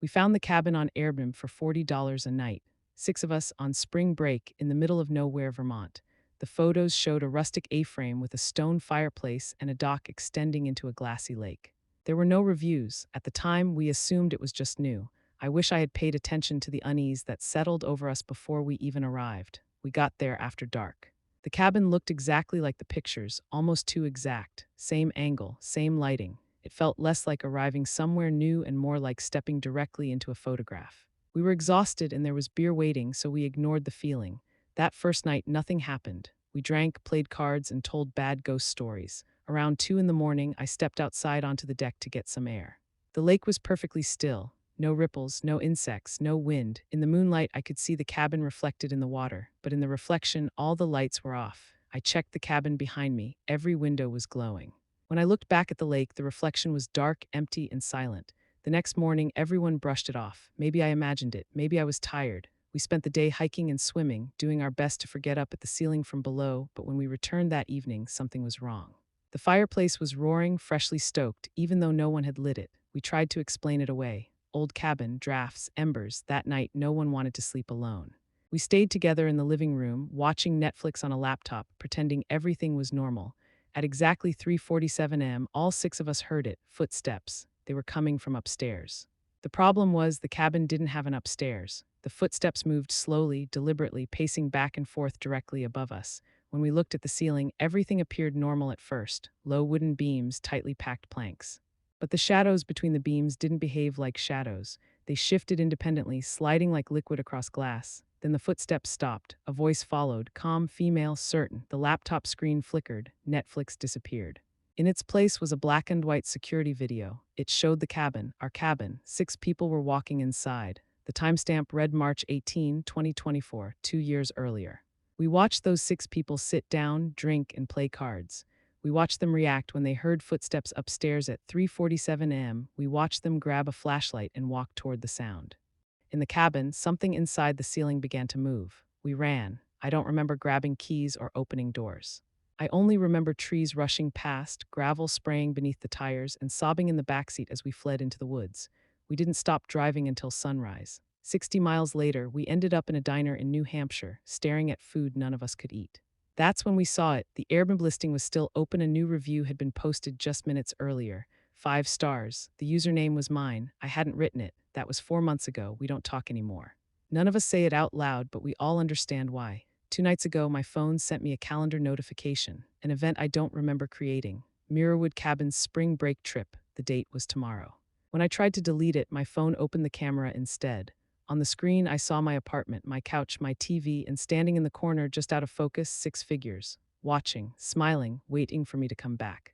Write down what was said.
We found the cabin on Airbnb for $40 a night, six of us on spring break in the middle of nowhere, Vermont. The photos showed a rustic A-frame with a stone fireplace and a dock extending into a glassy lake. There were no reviews. At the time, we assumed it was just new. I wish I had paid attention to the unease that settled over us before we even arrived. We got there after dark. The cabin looked exactly like the pictures, almost too exact. Same angle, same lighting. It felt less like arriving somewhere new and more like stepping directly into a photograph. We were exhausted and there was beer waiting, so we ignored the feeling. That first night, nothing happened. We drank, played cards, and told bad ghost stories. Around 2 in the morning, I stepped outside onto the deck to get some air. The lake was perfectly still. No ripples, no insects, no wind. In the moonlight, I could see the cabin reflected in the water, but in the reflection, all the lights were off. I checked the cabin behind me. Every window was glowing. When I looked back at the lake, the reflection was dark, empty, and silent. The next morning, everyone brushed it off. Maybe I imagined it. Maybe I was tired. We spent the day hiking and swimming, doing our best to forget up at the ceiling from below, but when we returned that evening, something was wrong. The fireplace was roaring, freshly stoked, even though no one had lit it. We tried to explain it away. Old cabin, drafts, embers. That night, no one wanted to sleep alone. We stayed together in the living room, watching Netflix on a laptop, pretending everything was normal. At exactly 3:47 a.m., all six of us heard it, footsteps. They were coming from upstairs. The problem was the cabin didn't have an upstairs. The footsteps moved slowly, deliberately, pacing back and forth directly above us. When we looked at the ceiling, everything appeared normal at first. Low wooden beams, tightly packed planks. But the shadows between the beams didn't behave like shadows. They shifted independently, sliding like liquid across glass. Then the footsteps stopped. A voice followed, calm, female, certain. The laptop screen flickered. Netflix disappeared. In its place was a black and white security video. It showed the cabin, our cabin. 6 people were walking inside. The timestamp read March 18, 2024, 2 years earlier. We watched those 6 people sit down, drink, and play cards. We watched them react when they heard footsteps upstairs at 3:47 a.m. We watched them grab a flashlight and walk toward the sound. In the cabin, something inside the ceiling began to move. We ran. I don't remember grabbing keys or opening doors. I only remember trees rushing past, gravel spraying beneath the tires, and sobbing in the backseat as we fled into the woods. We didn't stop driving until sunrise. 60 miles later, we ended up in a diner in New Hampshire, staring at food none of us could eat. That's when we saw it. The Airbnb listing was still open. A new review had been posted just minutes earlier. 5 stars. The username was mine. I hadn't written it. That was 4 months ago. We don't talk anymore. None of us say it out loud, but we all understand why. 2 nights ago, my phone sent me a calendar notification, an event I don't remember creating. Mirrorwood Cabin's spring break trip. The date was tomorrow. When I tried to delete it, my phone opened the camera instead. On the screen, I saw my apartment, my couch, my TV, and standing in the corner just out of focus, 6 figures. Watching, smiling, waiting for me to come back.